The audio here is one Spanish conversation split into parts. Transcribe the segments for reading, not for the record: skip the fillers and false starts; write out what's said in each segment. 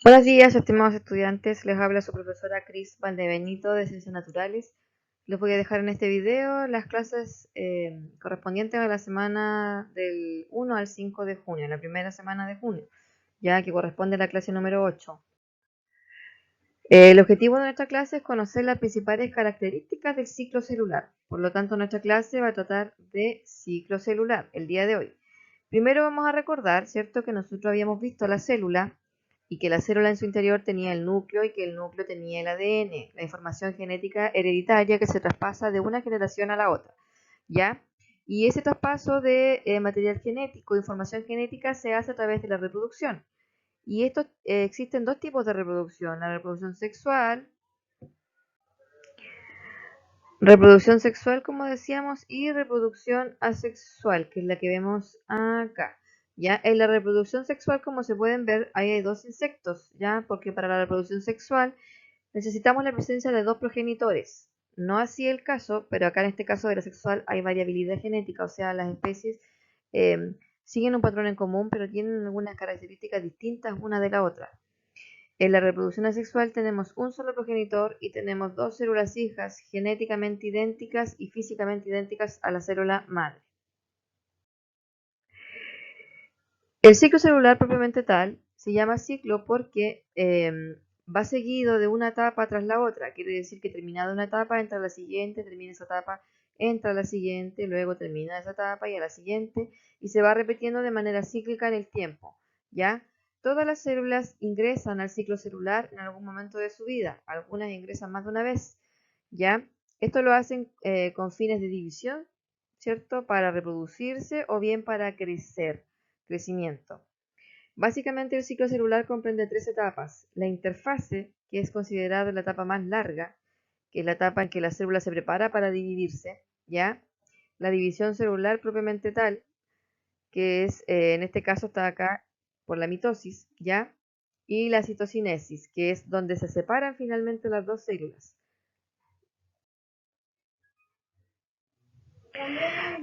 Buenos días, estimados estudiantes. Les habla su profesora Cris Valdebenito de Ciencias Naturales. Les voy a dejar en este video las clases correspondientes a la semana del 1 al 5 de junio, la primera semana de junio, ya que corresponde a la clase número 8. El objetivo de nuestra clase es conocer las principales características del ciclo celular. Por lo tanto, nuestra clase va a tratar de ciclo celular el día de hoy. Primero vamos a recordar, ¿cierto?, que nosotros habíamos visto la célula y que la célula en su interior tenía el núcleo y que el núcleo tenía el ADN, la información genética hereditaria que se traspasa de una generación a la otra, ¿ya? Y ese traspaso de material genético, información genética, se hace a través de la reproducción. Y existen dos tipos de reproducción, la reproducción sexual, como decíamos, y reproducción asexual, que es la que vemos acá. ¿Ya? En la reproducción sexual, como se pueden ver, ahí hay dos insectos, ¿ya? Porque para la reproducción sexual necesitamos la presencia de dos progenitores. No así el caso, pero acá en este caso de la sexual hay variabilidad genética, o sea, las especies eh, siguen un patrón en común, pero tienen algunas características distintas una de la otra. En la reproducción asexual tenemos un solo progenitor y tenemos dos células hijas genéticamente idénticas y físicamente idénticas a la célula madre. El ciclo celular propiamente tal se llama ciclo porque va seguido de una etapa tras la otra. Quiere decir que terminada una etapa entra la siguiente, termina esa etapa, entra la siguiente, luego termina esa etapa y a la siguiente, y se va repitiendo de manera cíclica en el tiempo, ¿ya? Todas las células ingresan al ciclo celular en algún momento de su vida, algunas ingresan más de una vez, ¿ya? Esto lo hacen con fines de división, ¿cierto? Para reproducirse o bien para crecimiento. Básicamente el ciclo celular comprende tres etapas. La interfase, que es considerada la etapa más larga, que es la etapa en que la célula se prepara para dividirse, ¿ya? La división celular propiamente tal, que es, en este caso está acá por la mitosis, ¿ya? Y la citocinesis, que es donde se separan finalmente las dos células.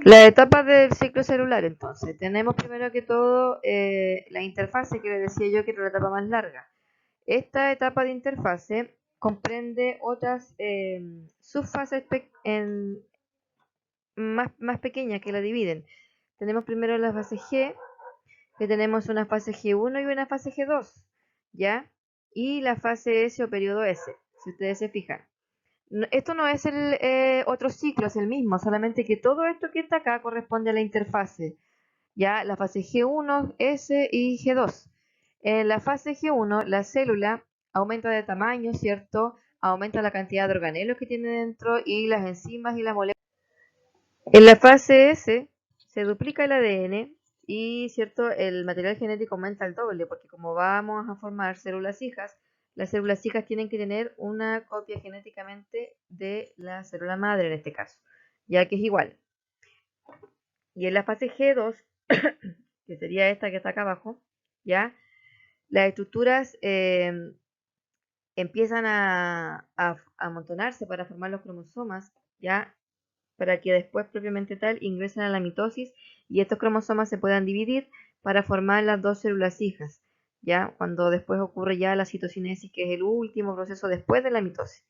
La etapa del ciclo celular, entonces, tenemos primero que todo la interfase que les decía yo que era la etapa más larga. Esta etapa de interfase comprende otras subfases más pequeñas que la dividen. Tenemos primero la fase G, que tenemos una fase G1 y una fase G2, ¿ya? Y la fase S o periodo S, si ustedes se fijan. Esto no es el otro ciclo, es el mismo, solamente que todo esto que está acá corresponde a la interfase, ¿ya? La fase G1, S y G2. En la fase G1, la célula aumenta de tamaño, ¿cierto? Aumenta la cantidad de organelos que tiene dentro y las enzimas y las moléculas. En la fase S se duplica el ADN y, ¿cierto? El material genético aumenta al doble, porque como vamos a formar células hijas, las células hijas tienen que tener una copia genéticamente de la célula madre en este caso, ya que es igual. Y en la fase G2, que sería esta que está acá abajo, ¿ya? Las estructuras empiezan a amontonarse para formar los cromosomas, ¿ya? Para que después propiamente tal ingresen a la mitosis y estos cromosomas se puedan dividir para formar las dos células hijas, ¿ya? Cuando después ocurre ya la citocinesis, que es el último proceso después de la mitosis.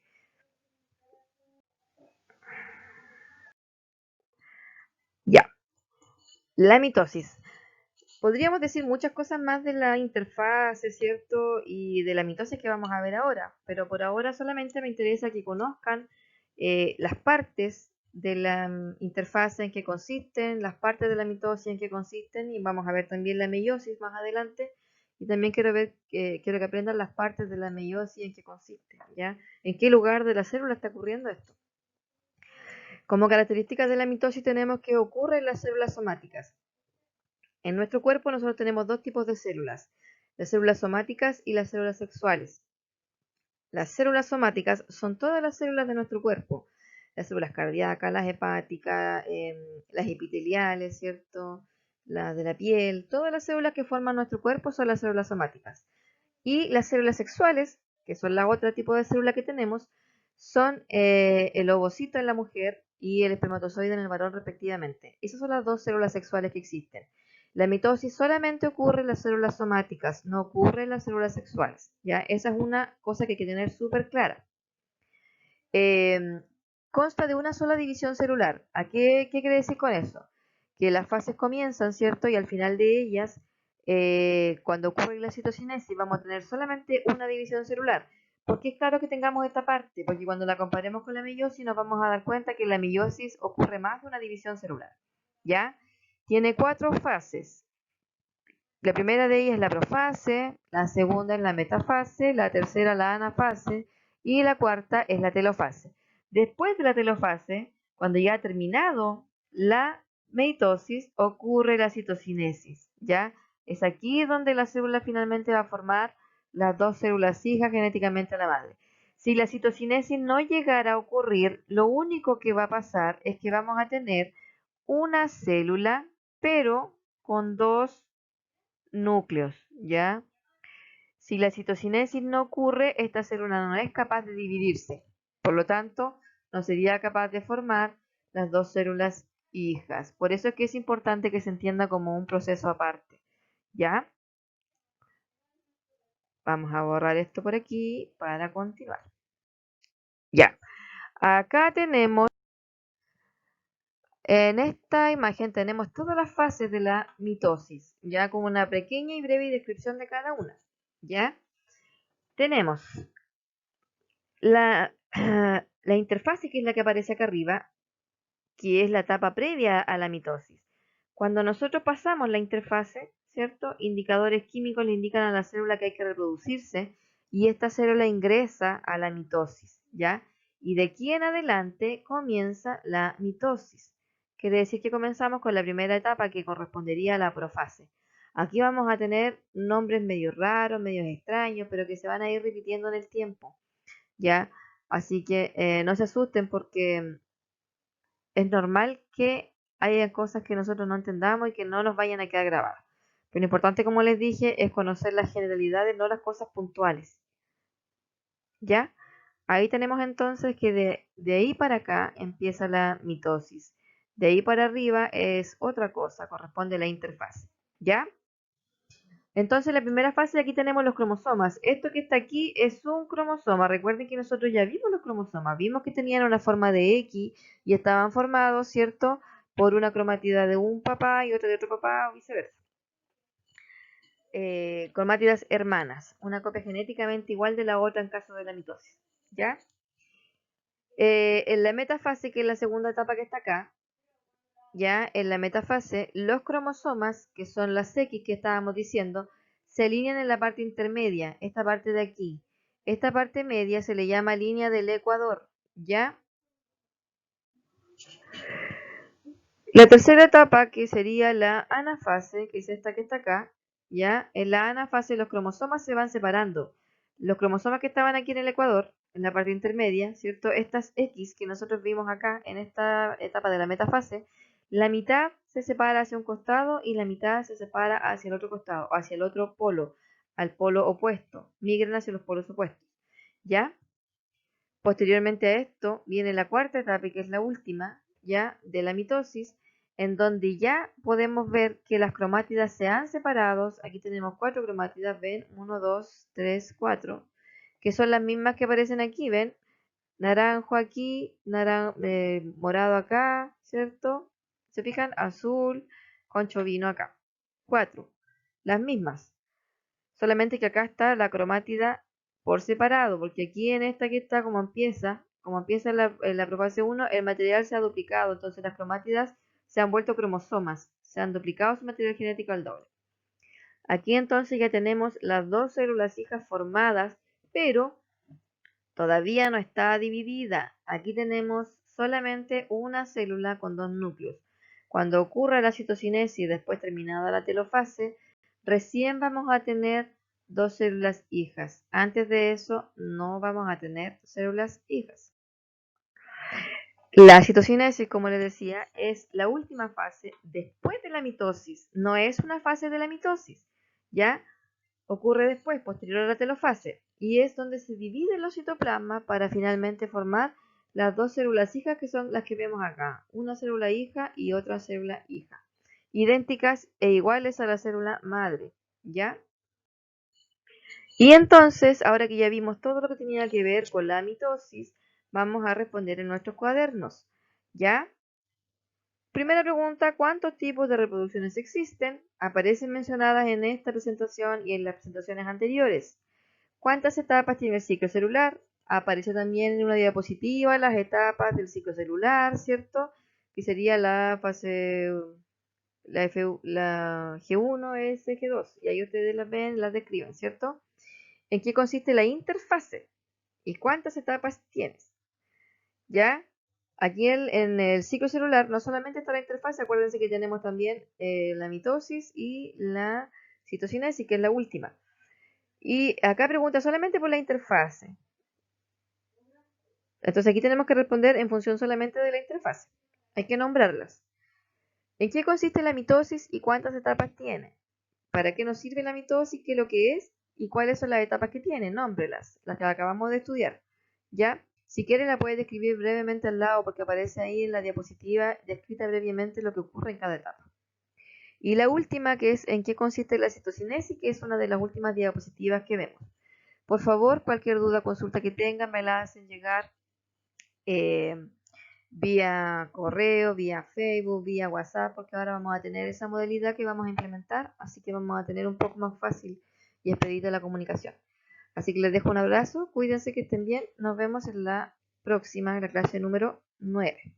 Ya, la mitosis. Podríamos decir muchas cosas más de la interfase, ¿cierto? Y de la mitosis que vamos a ver ahora, pero por ahora solamente me interesa que conozcan las partes de la interfase en que consisten, las partes de la mitosis en que consisten, y vamos a ver también la meiosis más adelante, y también quiero que aprendan las partes de la meiosis en que consiste, ¿ya? ¿En qué lugar de la célula está ocurriendo esto? Como características de la mitosis tenemos que ocurre en las células somáticas. En nuestro cuerpo nosotros tenemos dos tipos de células, las células somáticas y las células sexuales. Las células somáticas son todas las células de nuestro cuerpo, las células cardíacas, las hepáticas, las epiteliales, ¿cierto? Las de la piel, todas las células que forman nuestro cuerpo son las células somáticas. Y las células sexuales, que son la otra tipo de célula que tenemos, son el ovocito en la mujer y el espermatozoide en el varón respectivamente. Esas son las dos células sexuales que existen. La mitosis solamente ocurre en las células somáticas, no ocurre en las células sexuales, ¿ya? Esa es una cosa que hay que tener súper clara. Consta de una sola división celular. ¿A qué quiere decir con eso? Que las fases comienzan, ¿cierto? Y al final de ellas, cuando ocurre la citocinesis, vamos a tener solamente una división celular. ¿Por qué es claro que tengamos esta parte? Porque cuando la comparemos con la meiosis nos vamos a dar cuenta que en la meiosis ocurre más de una división celular. ¿Ya? Tiene 4 fases. La primera de ellas es la profase, la segunda es la metafase, la tercera la anafase y la cuarta es la telofase. Después de la telofase, cuando ya ha terminado la mitosis, ocurre la citocinesis, ¿ya? Es aquí donde la célula finalmente va a formar las 2 células hijas genéticamente a la madre. Si la citocinesis no llegara a ocurrir, lo único que va a pasar es que vamos a tener una célula, pero con 2 núcleos, ¿ya? Si la citocinesis no ocurre, esta célula no es capaz de dividirse. Por lo tanto, no sería capaz de formar las 2 células hijas. Por eso es que es importante que se entienda como un proceso aparte, ¿ya? Vamos a borrar esto por aquí para continuar. Ya. Acá tenemos, en esta imagen tenemos todas las fases de la mitosis, ya con una pequeña y breve descripción de cada una, ¿ya? Tenemos la, la interfase, que es la que aparece acá arriba, que es la etapa previa a la mitosis. Cuando nosotros pasamos la interfase, ¿cierto? Indicadores químicos le indican a la célula que hay que reproducirse y esta célula ingresa a la mitosis, ¿ya? Y de aquí en adelante comienza la mitosis. Quiere decir que comenzamos con la primera etapa, que correspondería a la profase. Aquí vamos a tener nombres medio raros, medio extraños, pero que se van a ir repitiendo en el tiempo, ¿ya? Así que no se asusten, porque es normal que haya cosas que nosotros no entendamos y que no nos vayan a quedar grabadas. Pero lo importante, como les dije, es conocer las generalidades, no las cosas puntuales, ¿ya? Ahí tenemos entonces que de ahí para acá empieza la mitosis. De ahí para arriba es otra cosa, corresponde a la interfase, ¿ya? Entonces, la primera fase, aquí tenemos los cromosomas. Esto que está aquí es un cromosoma. Recuerden que nosotros ya vimos los cromosomas. Vimos que tenían una forma de X y estaban formados, ¿cierto? Por una cromátida de un papá y otra de otro papá o viceversa. Cromátidas hermanas. Una copia genéticamente igual de la otra en caso de la mitosis, ¿ya? En la metafase, que es la segunda etapa que está acá, ya en la metafase, los cromosomas, que son las X que estábamos diciendo, se alinean en la parte intermedia, esta parte de aquí. Esta parte media se le llama línea del ecuador, ¿ya? La tercera etapa, que sería la anafase, que es esta que está acá, ¿ya? En la anafase los cromosomas se van separando. Los cromosomas que estaban aquí en el ecuador, en la parte intermedia, ¿cierto? Estas X que nosotros vimos acá en esta etapa de la metafase, la mitad se separa hacia un costado y la mitad se separa hacia el otro costado, hacia el otro polo, al polo opuesto. Migran hacia los polos opuestos, ¿ya? Posteriormente a esto viene la cuarta etapa, que es la última, ya, de la mitosis, en donde ya podemos ver que las cromátidas se han separado. Aquí tenemos 4 cromátidas, ven, 1, 2, 3, 4, que son las mismas que aparecen aquí, ven, naranjo aquí, morado acá, ¿cierto? ¿Se fijan? Azul, concho vino acá. 4, las mismas. Solamente que acá está la cromátida por separado, porque aquí en esta que está, como empieza en la profase 1, el material se ha duplicado, entonces las cromátidas se han vuelto cromosomas, se han duplicado su material genético al doble. Aquí entonces ya tenemos las 2 células hijas formadas, pero todavía no está dividida. Aquí tenemos solamente una célula con 2 núcleos. Cuando ocurra la citocinesis, después terminada la telofase, recién vamos a tener 2 células hijas. Antes de eso no vamos a tener células hijas. La citocinesis, como les decía, es la última fase después de la mitosis. No es una fase de la mitosis, ¿ya? Ocurre después, posterior a la telofase, y es donde se dividen los citoplasmas para finalmente formar las 2 células hijas, que son las que vemos acá, una célula hija y otra célula hija. idénticas e iguales a la célula madre, ¿ya? Y entonces, ahora que ya vimos todo lo que tenía que ver con la mitosis, vamos a responder en nuestros cuadernos, ¿ya? Primera pregunta, ¿cuántos tipos de reproducciones existen? Aparecen mencionadas en esta presentación y en las presentaciones anteriores. ¿Cuántas etapas tiene el ciclo celular? Aparece también en una diapositiva las etapas del ciclo celular, ¿cierto? Que sería la fase, la G1, S, G2. Y ahí ustedes las ven, las describen, ¿cierto? ¿En qué consiste la interfase? ¿Y cuántas etapas tienes? ¿Ya? Aquí en el ciclo celular no solamente está la interfase, acuérdense que tenemos también la mitosis y la citocinesis, que es la última. Y acá pregunta solamente por la interfase. Entonces aquí tenemos que responder en función solamente de la interfase. Hay que nombrarlas. ¿En qué consiste la mitosis y cuántas etapas tiene? ¿Para qué nos sirve la mitosis? ¿Qué es lo que es? ¿Y cuáles son las etapas que tiene? Nómbrelas, las que acabamos de estudiar. ¿Ya? Si quiere la puede describir brevemente al lado porque aparece ahí en la diapositiva descrita brevemente lo que ocurre en cada etapa. Y la última que es en qué consiste la citocinesis, que es una de las últimas diapositivas que vemos. Por favor, cualquier duda, consulta que tengan, me la hacen llegar vía correo, vía Facebook, vía WhatsApp, porque ahora vamos a tener esa modalidad que vamos a implementar, así que vamos a tener un poco más fácil y expedita la comunicación. Así que les dejo un abrazo, cuídense que estén bien, nos vemos en la próxima, en la clase número 9.